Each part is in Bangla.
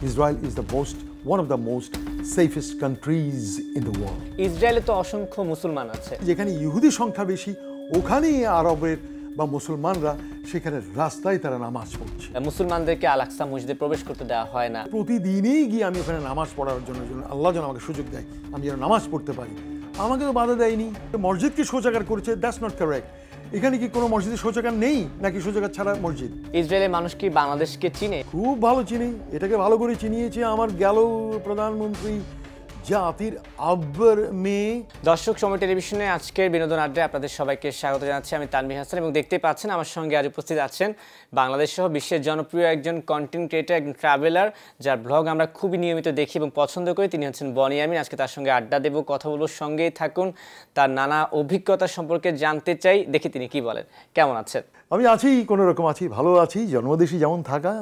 Israel is one of the most safest countries in the world. ইসরায়েলে তো অসংখ্য মুসলমান আছে। যেখানে ইহুদি সংখ্যা বেশি, ওখানেই আরবের বা মুসলমানরা সেখানে রাস্তায় তারা নামাজ পড়ছে। মুসলমানদেরকে আল আকসা মসজিদে প্রবেশ করতে দেওয়া হয় না। প্রতিদিনই গিয়ে আমি ওখানে নামাজ পড়ার জন্য আল্লাহ যেন আমাকে সুযোগ দেয়, আমি যেন নামাজ পড়তে পারি। আমাকে তো বাধা দেয়নি। মসজিদকে শৌচাগার করেছে, দ্যাটস নট কারেক্ট। এখানে কি কোনো মসজিদে শৌচাগার নেই নাকি শৌচাগার ছাড়া মসজিদ? ইসরায়েলের মানুষ কি বাংলাদেশকে চিনে? খুব ভালো চিনি, এটাকে ভালো করে চিনিয়েছে আমার গেল প্রধানমন্ত্রী জাতির আব্বার মেয়ে। দর্শক, সময় টেলিভিশনে আজকের বিনোদন আড্ডায় আপনাদের সবাইকে স্বাগত জানাচ্ছি। আমি তানভীর হাসান এবং দেখতেই পাচ্ছেন আমার সঙ্গে আজ উপস্থিত আছেন বাংলাদেশ সহ বিশ্বের জনপ্রিয় একজন কন্টেন্ট ক্রিয়েটর, একজন ট্রাভেলার, যার ব্লগ আমরা খুবই নিয়মিত দেখি এবং পছন্দ করি। তিনি হচ্ছেন বনিয়ামিন। আজকে তার সঙ্গে আড্ডা দেব, কথা বলবো, সঙ্গেই থাকুন। তার নানা অভিজ্ঞতা সম্পর্কে জানতে চাই, দেখি তিনি কি বলেন। কেমন আছেন? আমি আছি, কোনো রকম আছি, ভালো আছি। জন্মদেশে যেমন থাকা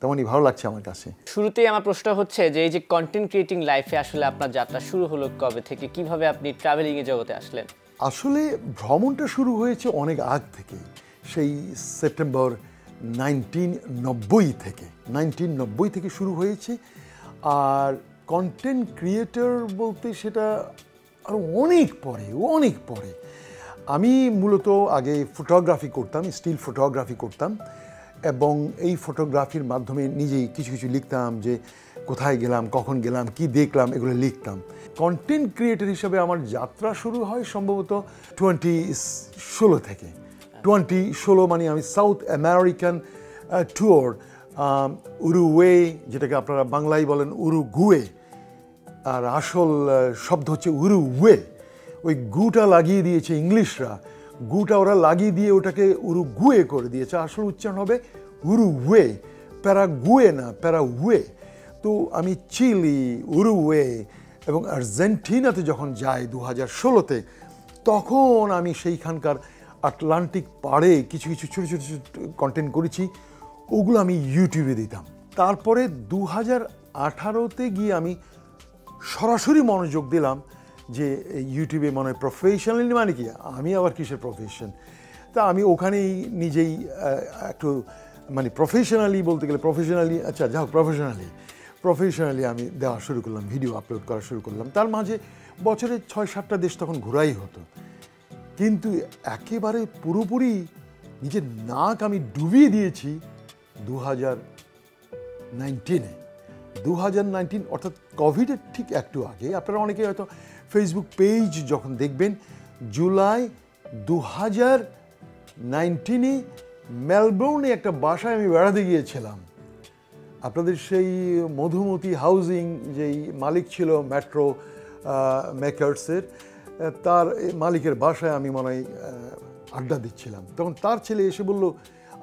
তেমনই ভালো লাগছে আমার কাছে। শুরুতেই আমার প্রশ্ন হচ্ছে যে এই যে কন্টেন্ট ক্রিয়েটিং লাইফে আসলে আপনার যাত্রা শুরু হলো কবে থেকে, কিভাবে আপনি ট্রাভেলিং এর জগতে আসলেন? আসলে ভ্রমণটা শুরু হয়েছে অনেক আগ থেকে, সেই সেপ্টেম্বর 1990 থেকে শুরু হয়েছে। আর কন্টেন্ট ক্রিয়েটর বলতে সেটা আরও অনেক পরে। আমি মূলত আগে ফটোগ্রাফি করতাম, স্টিল ফটোগ্রাফি করতাম, এবং এই ফটোগ্রাফির মাধ্যমে নিজেই কিছু কিছু লিখতাম, যে কোথায় গেলাম, কখন গেলাম, কি দেখলাম, এগুলো লিখতাম। কন্টেন্ট ক্রিয়েটর হিসাবে আমার যাত্রা শুরু হয় সম্ভবত 2016 থেকে। 2016 মানে আমি সাউথ আমেরিকান ট্যুর, উরুগুয়ে, যেটাকে আপনারা বাংলায় বলেন উরুগুয়ে, আর আসল শব্দ হচ্ছে উরুগুয়ে। ওই গুটা লাগিয়ে দিয়েছে ইংলিশরা, গুটা ওরা লাগিয়ে দিয়ে ওটাকে উরুগুয়ে করে দিয়েছে। আসল উচ্চারণ হবে উরুগুয়ে, প্যারাগুয়ে না, প্যারাগুয়ে। তো আমি চিলি, উরুগুয়ে এবং আর্জেন্টিনাতে যখন যাই 2016-তে, তখন আমি সেইখানকার আটলান্টিক পাড়ে কিছু কিছু ছোটো ছোটো কন্টেন্ট করেছি, ওগুলো আমি ইউটিউবে দিতাম। তারপরে 2018-তে গিয়ে আমি সরাসরি মনোযোগ দিলাম যে ইউটিউবে মনে হয় প্রফেশনালি, মানে কি আমি আবার কিসের প্রফেশন, তা আমি ওখানেই নিজেই একটু মানে প্রফেশনালি বলতে গেলে আচ্ছা যাই হোক, প্রফেশনালি আমি দেওয়া শুরু করলাম, ভিডিও আপলোড করা শুরু করলাম। তার মাঝে বছরে 6-7টা দেশ তখন ঘোরাই হতো, কিন্তু একেবারে পুরোপুরি নিজের নাক আমি ডুবিয়ে দিয়েছি 2019 অর্থাৎ কোভিডের ঠিক একটু আগে। আপনারা অনেকে হয়তো ফেসবুক পেজ যখন দেখবেন, জুলাই 2019-এ মেলবোর্নে একটা বাসায় আমি বেড়াতে গিয়েছিলাম। আপনাদের সেই মধুমতি হাউজিং যেই মালিক ছিল মেট্রো মেকার্সের, তার মালিকের বাসায় আমি মনে হয় আড্ডা দিচ্ছিলাম। তখন তার ছেলে এসে বলল,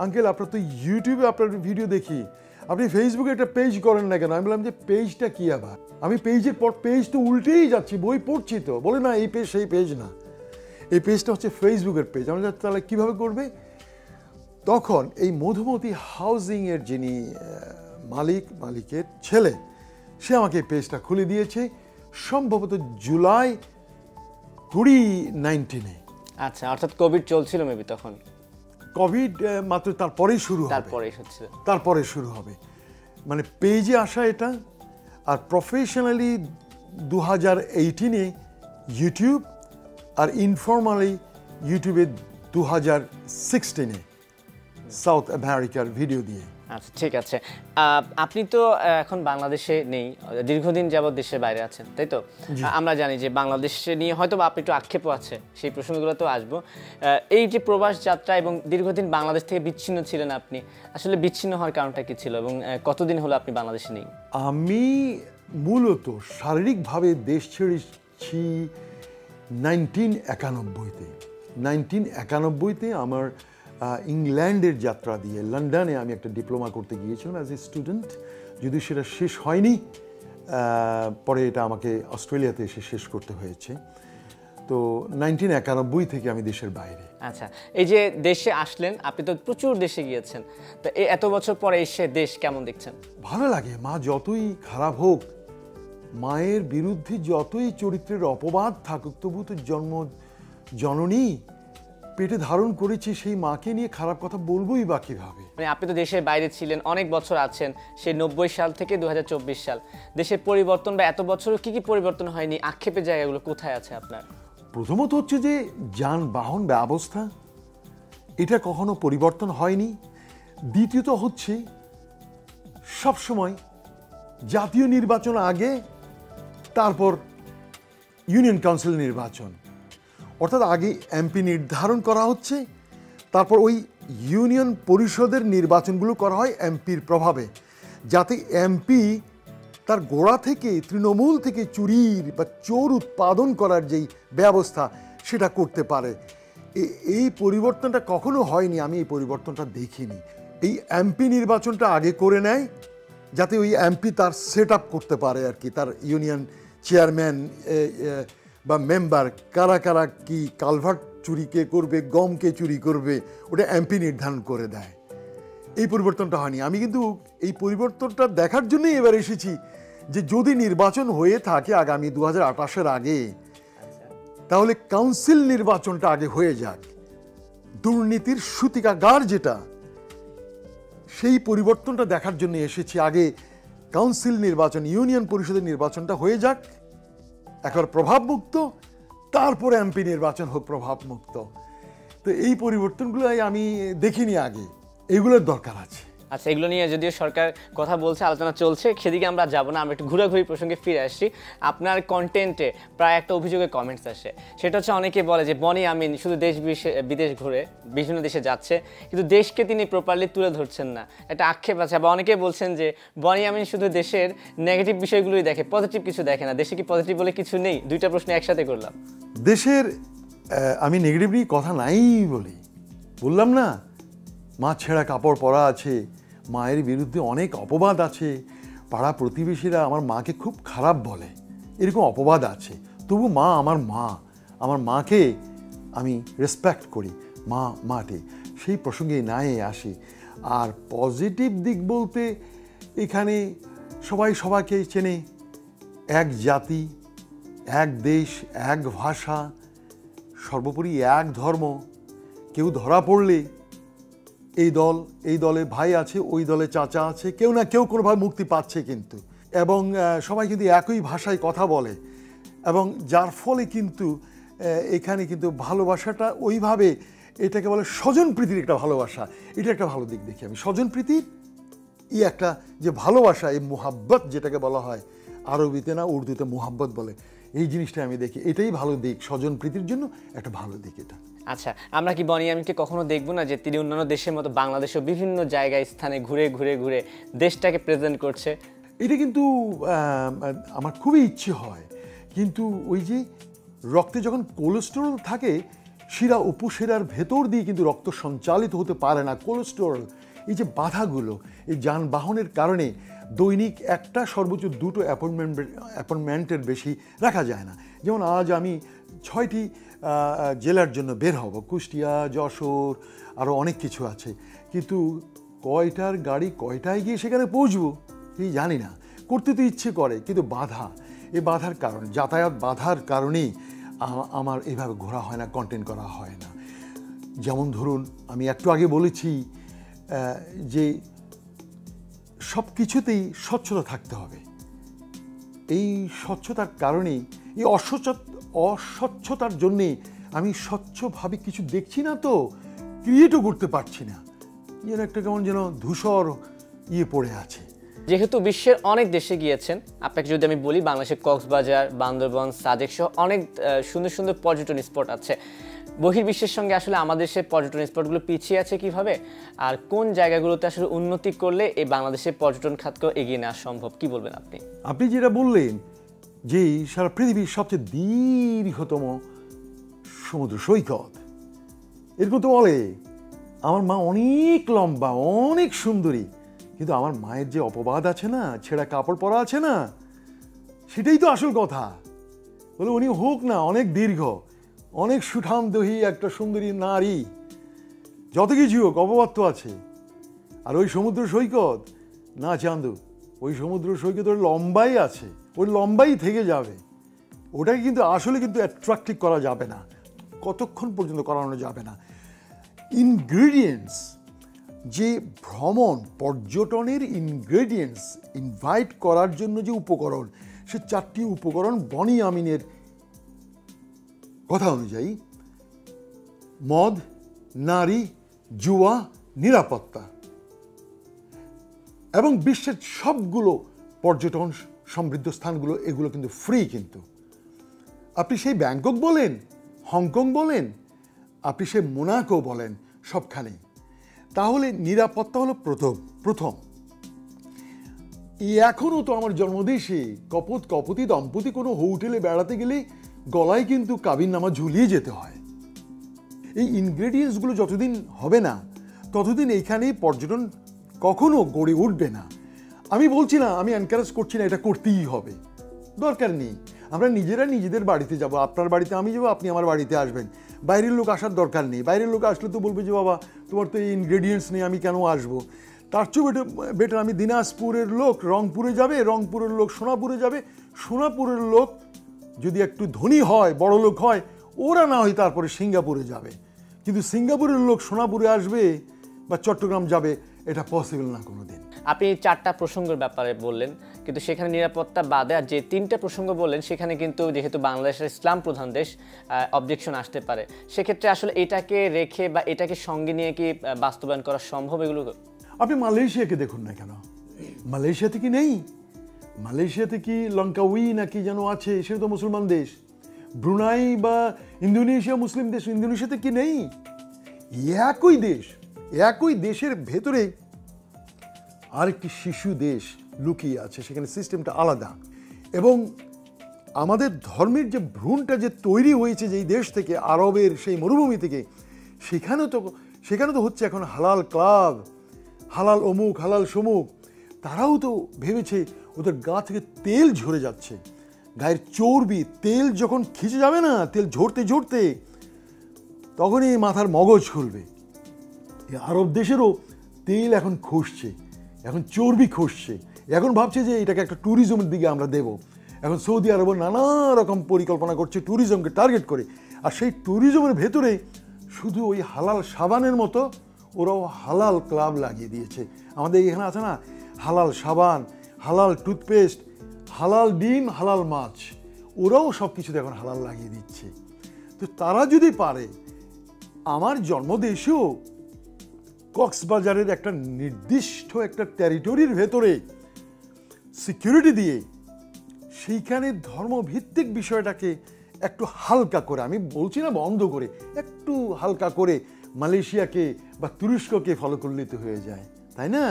আঙ্কেল আপনার তো ইউটিউবে আপনার ভিডিও দেখি, আপনি ফেসবুকে একটা পেজ করেন না কেন? আমি বললাম যে পেজটা কী আবার, আমি পেজের পর পেজ তো উল্টেই যাচ্ছি, বই পড়ছি তো। বলে না, এই পেজ সেই পেজ না, এই পেজটা হচ্ছে ফেসবুকের পেজ। আমরা তাহলে কীভাবে করবে? তখন এই মধুমতি হাউজিংয়ের যিনি মালিকের ছেলে, সে আমাকে এই পেজটা খুলে দিয়েছে সম্ভবত জুলাই 2019-এ। আচ্ছা, অর্থাৎ কোভিড চলছিল মেবি তখন? কোভিড মাত্র তারপরেই শুরু হবে, মানে পেজে আসা এটা। আর প্রফেশনালি 2018-এ ইউটিউব, আর ইনফর্মালি ইউটিউবে 2016-এ সাউথ আমেরিকার ভিডিও দিয়ে। আচ্ছা, ঠিক আছে। আপনি তো এখন বাংলাদেশে নেই, দীর্ঘদিন যাবৎ দেশের বাইরে আছেন, তাই তো? আমরা জানি যে বাংলাদেশে নিয়ে হয়তো বা আপনি একটু আক্ষেপও আছে, সেই প্রসঙ্গগুলো তো আসবো। এই যে প্রবাস যাত্রা এবং দীর্ঘদিন বাংলাদেশ থেকে বিচ্ছিন্ন ছিলেন আপনি, আসলে বিচ্ছিন্ন হওয়ার কারণটা কি ছিল এবং কতদিন হলো আপনি বাংলাদেশে নেই? আমি মূলত শারীরিকভাবে দেশ ছেড়েছি 1991-তে। 1991-তে আমার ইংল্যান্ডের যাত্রা দিয়ে লন্ডনে আমি একটা ডিপ্লোমা করতে গিয়েছিলাম অ্যাজ এ স্টুডেন্ট, যদিও সেটা শেষ হয়নি। পরে এটা আমাকে অস্ট্রেলিয়াতে এসে শেষ করতে হয়েছে। তো 1991 থেকে আমি দেশের বাইরে। আচ্ছা, এই যে দেশে আসলেন, আপনি তো প্রচুর দেশে গিয়েছেন, তো এত বছর পরে এসে দেশ কেমন দেখছেন? ভালো লাগে। মা যতই খারাপ হোক, মায়ের বিরুদ্ধে যতই চরিত্রের অপবাদ থাকুক, তবু তো জননী পেটে ধারণ করেছি সেই মাকে নিয়ে খারাপ কথা বলবোই বা কিভাবে? মানে আপনি তো দেশের বাইরে ছিলেন, অনেক বছর আছেন, সেই 90 সাল থেকে 2024 সাল, দেশের পরিবর্তন বা এত বছরও কি কি পরিবর্তন হয়নি, আক্ষেপের জায়গাগুলো কোথায় আছে আপনার? প্রথমত হচ্ছে যে যানবাহন ব্যবস্থা, এটা কখনো পরিবর্তন হয়নি। দ্বিতীয়ত হচ্ছে সবসময় জাতীয় নির্বাচন আগে, তারপর ইউনিয়ন কাউন্সিল নির্বাচন, অর্থাৎ আগে এমপি নির্ধারণ করা হচ্ছে, তারপর ওই ইউনিয়ন পরিষদের নির্বাচনগুলো করা হয় এমপির প্রভাবে, যাতে এমপি তার গোড়া থেকে তৃণমূল থেকে চুরির বা চোর উৎপাদন করার যেই ব্যবস্থা সেটা করতে পারে। এই পরিবর্তনটা কখনো হয়নি, আমি এই পরিবর্তনটা দেখিনি। এই এমপি নির্বাচনটা আগে করে নেয় যাতে ওই এমপি তার সেট আপ করতে পারে আর কি, তার ইউনিয়ন চেয়ারম্যান বা মেম্বার কারা কারা কি কালভার্ট চুরি কে করবে, গম কে চুরি করবে, ওটা এমপি নির্ধারণ করে দেয়। এই পরিবর্তনটা হয়নি। আমি কিন্তু এই পরিবর্তনটা দেখার জন্যই এবার এসেছি যে যদি নির্বাচন হয়ে থাকে আগামী 2028-এর আগে, তাহলে কাউন্সিল নির্বাচনটা আগে হয়ে যাক। দুর্নীতির সূতিকাগার যেটা, সেই পরিবর্তনটা দেখার জন্য এসেছি। আগে কাউন্সিল নির্বাচন, ইউনিয়ন পরিষদের নির্বাচনটা হয়ে যাক একবার প্রভাবমুক্ত, তারপরে এমপি নির্বাচন হোক প্রভাবমুক্ত। তো এই পরিবর্তনগুলো আমি দেখিনি আগে, এগুলোর দরকার আছে। আচ্ছা, এগুলো নিয়ে যদিও সরকার কথা বলছে, আলোচনা চলছে, সেদিকে আমরা যাব না, আমরা একটু ঘোরাঘুরি প্রসঙ্গে ফিরে আসছি। আপনার কন্টেন্টে প্রায় একটা অভিযোগের কমেন্টস আসে, সেটা হচ্ছে অনেকে বলে যে বনি আমিন শুধু দেশ বিদেশ ঘুরে বিভিন্ন দেশে যাচ্ছে, কিন্তু দেশকে তিনি প্রপারলি তুলে ধরছেন না, একটা আক্ষেপ আছে। আবার অনেকে বলছেন যে বনি আমিন শুধু দেশের নেগেটিভ বিষয়গুলোই দেখে, পজিটিভ কিছু দেখে না। দেশে কি পজিটিভ বলে কিছু নেই? দুইটা প্রশ্ন একসাথে করলাম। দেশের আমি নেগেটিভ নিয়ে কথা নাই বলি, বললাম না, মা ছেঁড়া কাপড় পরা আছে, মায়ের বিরুদ্ধে অনেক অপবাদ আছে, পাড়া প্রতিবেশীরা আমার মাকে খুব খারাপ বলে, এরকম অপবাদ আছে। তবু মা আমার মা, আমার মাকে আমি রেসপেক্ট করি, মা মাটি, সেই প্রসঙ্গে নাই আসি। আর পজিটিভ দিক বলতে এখানে সবাই সবাইকে চেনে, এক জাতি, এক দেশ, এক ভাষা, সর্বোপরি এক ধর্ম। কেউ ধরা পড়লে এই দলে ভাই আছে, ওই দলে চাচা আছে, কেউ না কেউ কোনোভাবে মুক্তি পাচ্ছে কিন্তু, এবং সবাই কিন্তু একই ভাষায় কথা বলে, এবং যার ফলে কিন্তু এখানে কিন্তু ভালোবাসাটা ওইভাবে, এটাকে বলে স্বজনপ্রীতির একটা ভালোবাসা, এটা একটা ভালো দিক দেখি আমি। স্বজনপ্রীতির একটা যে ভালোবাসা, এই মুহাব্বত যেটাকে বলা হয়, আরবিতে না উর্দুতে মুহাব্বত বলে, এই জিনিসটা আমি দেখি, এটাই ভালো দিক, স্বজনপ্রীতির জন্য একটা ভালো দিক এটা। আচ্ছা, আমরা কি বনি আমিনকে কখনো দেখবো না যে তিনি অন্যান্য দেশের মতো বাংলাদেশেও বিভিন্ন জায়গায় স্থানে ঘুরে ঘুরে ঘুরে দেশটাকে প্রেজেন্ট করছে? এটা কিন্তু আমার খুবই ইচ্ছে হয়, কিন্তু ওই যে রক্তে যখন কোলেস্টেরল থাকে, শিরা উপশিরার ভেতর দিয়ে কিন্তু রক্ত সঞ্চালিত হতে পারে না কোলেস্টেরল। এই যে বাধাগুলো, এই যানবাহনের কারণে দৈনিক একটা সর্বোচ্চ 2টো অ্যাপয়েন্টমেন্টের বেশি রাখা যায় না। যেমন আজ আমি 6টি জেলার জন্য বের হব, কুষ্টিয়া, যশোর, আরও অনেক কিছু আছে, কিন্তু কয়টার গাড়ি কয়টায় গিয়ে সেখানে পৌঁছবো এই জানি না। করতে তো ইচ্ছে করে, কিন্তু বাধা, এই বাধার কারণ, যাতায়াত বাধার কারণেই আমার এইভাবে ঘোরা হয় না, কন্টেন্ট করা হয় না। যেমন ধরুন, আমি একটু আগে বলেছি যে সব কিছুতেই স্বচ্ছতা থাকতে হবে। এই স্বচ্ছতার কারণেই, এই অস্বচ্ছতার জন্যে আমি স্বচ্ছভাবে কিছু দেখছি না, তো ক্রিয়েটও করতে পারছি না, যেন একটা কেমন যেন ধূসর পড়ে আছে। যেহেতু বিশ্বের অনেক দেশে গিয়েছেন, আপনাকে যদি আমি বলি, বাংলাদেশের কক্সবাজার, বান্দরবান, সাজেক সহ অনেক সুন্দর সুন্দর পর্যটন স্পট আছে। বহির্বিশ্বের সঙ্গে আসলে আমাদের দেশের পর্যটন স্পটগুলো পিছিয়ে আছে কিভাবে, আর কোন জায়গাগুলোতে আসলে উন্নতি করলে এই বাংলাদেশের পর্যটন খাতকে এগিয়ে নেওয়া সম্ভব, কি বলবেন আপনি? আপনি যেটা বললেন যে সারা পৃথিবীর সবচেয়ে দীর্ঘতম সমুদ্র সৈকত, এরকম তো বলে। আমার মা অনেক লম্বা, অনেক সুন্দরী, কিন্তু আমার মায়ের যে অপবাদ আছে না, ছেঁড়া কাপড় পরা আছে না, সেটাই তো আসল কথা। বলে উনি হোক না অনেক দীর্ঘ, অনেক সুঠামদেহী একটা সুন্দরী নারী, যত কিছু হোক, অপবাদ তো আছে। আর ওই সমুদ্র সৈকত না চান্দু, ওই সমুদ্র সৈকত ওর লম্বাই আছে, ওর লম্বাই থেকে যাবে। ওটাকে কিন্তু আসলে কিন্তু অ্যাট্রাক্টিভ করা যাবে না, কতক্ষণ পর্যন্ত করানো যাবে না। ইনগ্রেডিয়েন্টস, যে ভ্রমণ পর্যটনের ইনগ্রেডিয়েন্টস ইনভাইট করার জন্য যে উপকরণ, সে 4টি উপকরণ বনি আমিনের কথা অনুযায়ী মদ, নারী, জুয়া, নিরাপত্তা, এবং বিশ্বের সবগুলো পর্যটন সমৃদ্ধ স্থানগুলো, এগুলো কিন্তু ফ্রি। কিন্তু আপনি সেই ব্যাংকক বলেন, হংকং বলেন, আপনি সেই মোনাকো বলেন, সবখানেই। তাহলে নিরাপত্তা হলো প্রথম। এখনও তো আমার জন্মদেশে কপতি দম্পতি কোনো হোটেলে বেড়াতে গেলে গলায় কিন্তু কাবিননামা ঝুলিয়ে যেতে হয়। এই ইনগ্রেডিয়েন্টসগুলো যতদিন হবে না, ততদিন এইখানে পর্যটন কখনো গড়ে উঠবে না। আমি বলছি না, আমি এনকারেজ করছি না এটা করতেই হবে, দরকার নেই। আমরা নিজেরা নিজেদের বাড়িতে যাব, আপনার বাড়িতে আমি যাবো, আপনি আমার বাড়িতে আসবেন। বাইরের লোক আসার দরকার নেই। বাইরের লোক আসলে তো বলবে যে বাবা তোমার তো এই ইনগ্রেডিয়েন্টস নেই, আমি কেন আসবো। তার চেয়েও বেটার আমি দিনাজপুরের লোক রংপুরে যাবে, রংপুরের লোক সোনাপুরে যাবে, সোনাপুরের লোক যদি একটু ধনী হয়, বড় লোক হয়, ওরা না হয় তারপরে সিঙ্গাপুরে যাবে। কিন্তু সিঙ্গাপুরের লোক সোনাপুরে আসবে বা চট্টগ্রাম যাবে, এটা পসিবল না কোনো দিন। আপনি 4টা প্রসঙ্গের ব্যাপারে বললেন, কিন্তু সেখানে নিরাপত্তা বাদে আর যে 3টে প্রসঙ্গ বললেন, সেখানে কিন্তু যেহেতু বাংলাদেশের ইসলাম প্রধান দেশ, অবজেকশন আসতে পারে। সেক্ষেত্রে আসলে এটাকে রেখে বা এটাকে সঙ্গে নিয়ে কি বাস্তবায়ন করা সম্ভব এগুলো? আপনি মালয়েশিয়াকে দেখুন না কেন, মালয়েশিয়াতে কি নেই? মালয়েশিয়াতে কি লঙ্কাউই নাকি যেন আছে, সেটা তো মুসলমান দেশ। ব্রুনাই বা ইন্দোনেশিয়া মুসলিম দেশ, ইন্দোনেশিয়াতে কি নেই? একই দেশের ভেতরে আরেকটি শিশু দেশ লুকিয়ে আছে, সেখানে সিস্টেমটা আলাদা। এবং আমাদের ধর্মের যে ভ্রূণটা যে তৈরি হয়েছে যেই দেশ থেকে, আরবের সেই মরুভূমি থেকে, সেখানে তো হচ্ছে এখন হালাল ক্লাব, হালাল অমুক, হালাল সমুক। তারাও তো ভেবেছে ওদের গা থেকে তেল ঝরে যাচ্ছে, গায়ের চর্বি, তেল যখন খিচে যাবে না, তেল ঝরতে ঝরতে তখনই মাথার মগজ খুলবে। আরব দেশেরও তেল এখন খসছে, এখন চর্বি খসছে, এখন ভাবছে যে এটাকে একটা ট্যুরিজমের দিকে আমরা দেব। এখন সৌদি আরবও নানা রকম পরিকল্পনা করছে ট্যুরিজমকে টার্গেট করে। আর সেই ট্যুরিজমের ভেতরে শুধু ওই হালাল সাবানের মতো ওরাও হালাল ক্লাব লাগিয়ে দিয়েছে। আমাদের এখানে আছে না, হালাল সাবান, হালাল টুথপেস্ট, হালাল ডিম, হালাল মাছ, ওরাও সব কিছুতে এখন হালাল লাগিয়ে দিচ্ছে। তো তারা যদি পারে, আমার জন্মদেশেও কক্সবাজারের একটা নির্দিষ্ট একটা টেরিটরির ভেতরে সিকিউরিটি দিয়ে সেইখানে ধর্মভিত্তিক বিষয়টাকে একটু হালকা করে, আমি বলছি না বন্ধ করে, একটু হালকা করে মালয়েশিয়াকে বা তুরস্ককে ফলো করলে তো হয়ে যায়, তাই না?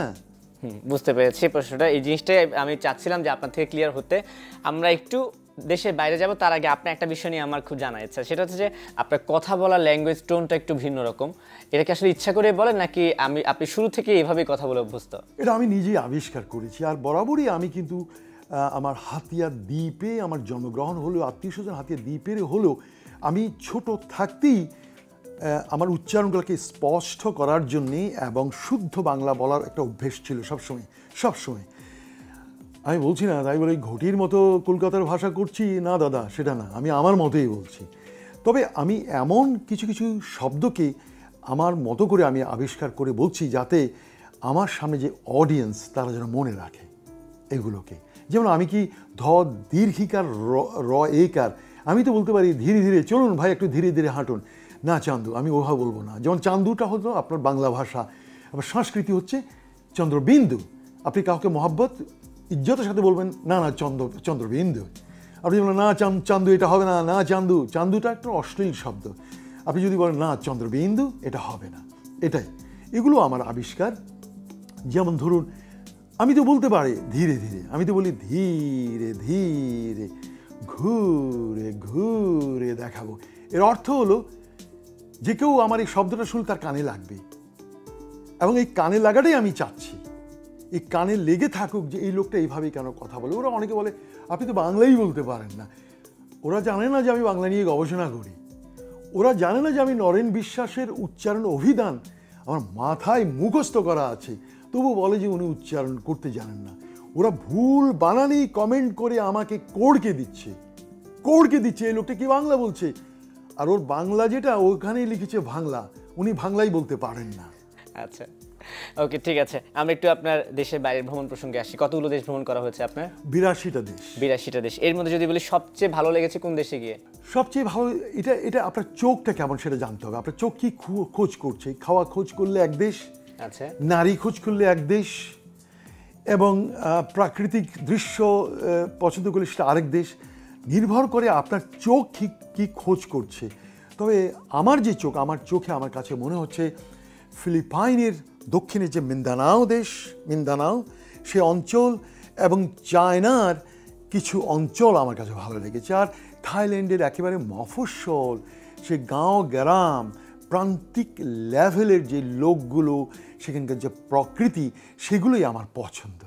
বুঝতে পেরেছি প্রশ্নটা। এই জিনিসটাই আমি চাচ্ছিলাম যে আপনার থেকে ক্লিয়ার হতে। আমরা একটু দেশের বাইরে যাব, তার আগে আপনার একটা বিষয় নিয়ে আমার খুব জানার ইচ্ছা, সেটা হচ্ছে যে আপনার কথা বলার ল্যাঙ্গুয়েজ টোনটা একটু ভিন্ন রকম। এটা কি আসলে ইচ্ছা করে বলেন, নাকি আপনি শুরু থেকে এইভাবেই কথা বলে অভ্যস্ত? এটা আমি নিজেই আবিষ্কার করেছি। আর বরাবরই আমি কিন্তু আমার হাতিয়া দ্বীপে আমার জন্মগ্রহণ হলেও, আত্মীয় স্বজন হাতিয়া দ্বীপের হলেও, আমি ছোট থাকতেই আমার উচ্চারণগুলোকে স্পষ্ট করার জন্যে এবং শুদ্ধ বাংলা বলার একটা অভ্যেস ছিল সবসময়। আমি বলছি না তাই বলে ঘটির মতো কলকাতার ভাষা করছি, না দাদা, সেটা না, আমি আমার মতোই বলছি। তবে আমি এমন কিছু কিছু শব্দকে আমার মতো করে আমি আবিষ্কার করে বলছি, যাতে আমার সামনে যে অডিয়েন্স তারা যেন মনে রাখে এগুলোকে। যেমন আমি কি দীর্ঘিকার র একার, আমি তো বলতে পারি ধীরে ধীরে চলুন ভাই, একটু ধীরে ধীরে হাঁটুন। না চান্দু, আমি ওভাবে বলবো না। যেমন চান্দুটা হলো আপনার বাংলা ভাষা, আবার সংস্কৃতি হচ্ছে চন্দ্রবিন্দু। আপনি কাউকে মহব্বত ইজ্জতের সাথে বলবেন, না না চন্দ্রবিন্দু। আপনি বলেন না চান্দু, এটা হবে না, না চান্দুটা একটা অশ্লীল শব্দ। আপনি যদি বলেন না চন্দ্রবিন্দু, এটা হবে না। এগুলো আমার আবিষ্কার। যেমন ধরুন, আমি তো বলতে পারি ধীরে ধীরে, আমি তো বলি ধীরে ধীরে ঘুরে ঘুরে দেখাবো। এর অর্থ হলো যে কেউ আমার এই শব্দটা শুনলে তার কানে লাগবে, এবং এই কানে লাগাটাই আমি চাচ্ছি। এই কানে লেগে থাকুক যে এই লোকটা এইভাবেই কেন কথা বলে। ওরা অনেকে বলে আপনি তো বাংলাই বলতে পারেন না। ওরা জানে না যে আমি বাংলা নিয়ে গবেষণা করি, ওরা জানে না যে আমি নরেন বিশ্বাসের উচ্চারণ অভিধান আমার মাথায় মুখস্থ করা আছে, তবু বলে যে উনি উচ্চারণ করতে জানেন না। ওরা ভুল বানানি কমেন্ট করে আমাকে কোড়কে দিচ্ছে, এই লোকটা কি বাংলা বলছে, আর ওর বাংলা যেটা ওখানেই লিখেছে বাংলা, উনি বাংলাই বলতে পারেন না। আচ্ছা, ওকে, ঠিক আছে। আমরা একটু আপনার দেশের বাইরের ভ্রমণ প্রসঙ্গে আসি। কতগুলো দেশ ভ্রমণ করা হয়েছে আপনার? 82টা দেশ। 82টা দেশ। এর মধ্যে যদি বলি সবচেয়ে ভালো লেগেছে কোন দেশে গিয়ে? সবচেয়ে ভালো, এটা আপনার চোখটা কেমন সেটা জানতে হবে। আপনার চোখ কি খোঁজ করছে। খাওয়া খোঁজ করলে এক দেশ, আচ্ছা, নারী খোঁজ করলে এক দেশ, এবং প্রাকৃতিক দৃশ্য পছন্দ করলে সেটা আরেক দেশ। নির্ভর করে আপনার চোখ কি খোঁজ করছে। তবে আমার চোখে আমার কাছে মনে হচ্ছে ফিলিপাইনের দক্ষিণে যে মিন্দানাও সে অঞ্চল, এবং চায়নার কিছু অঞ্চল আমার কাছে ভালো লেগেছে। আর থাইল্যান্ডের একেবারে মফস্বল সে গাঁও গ্রাম, প্রান্তিক লেভেলের যে লোকগুলো, সেখানকার যে প্রকৃতি, সেগুলোই আমার পছন্দ।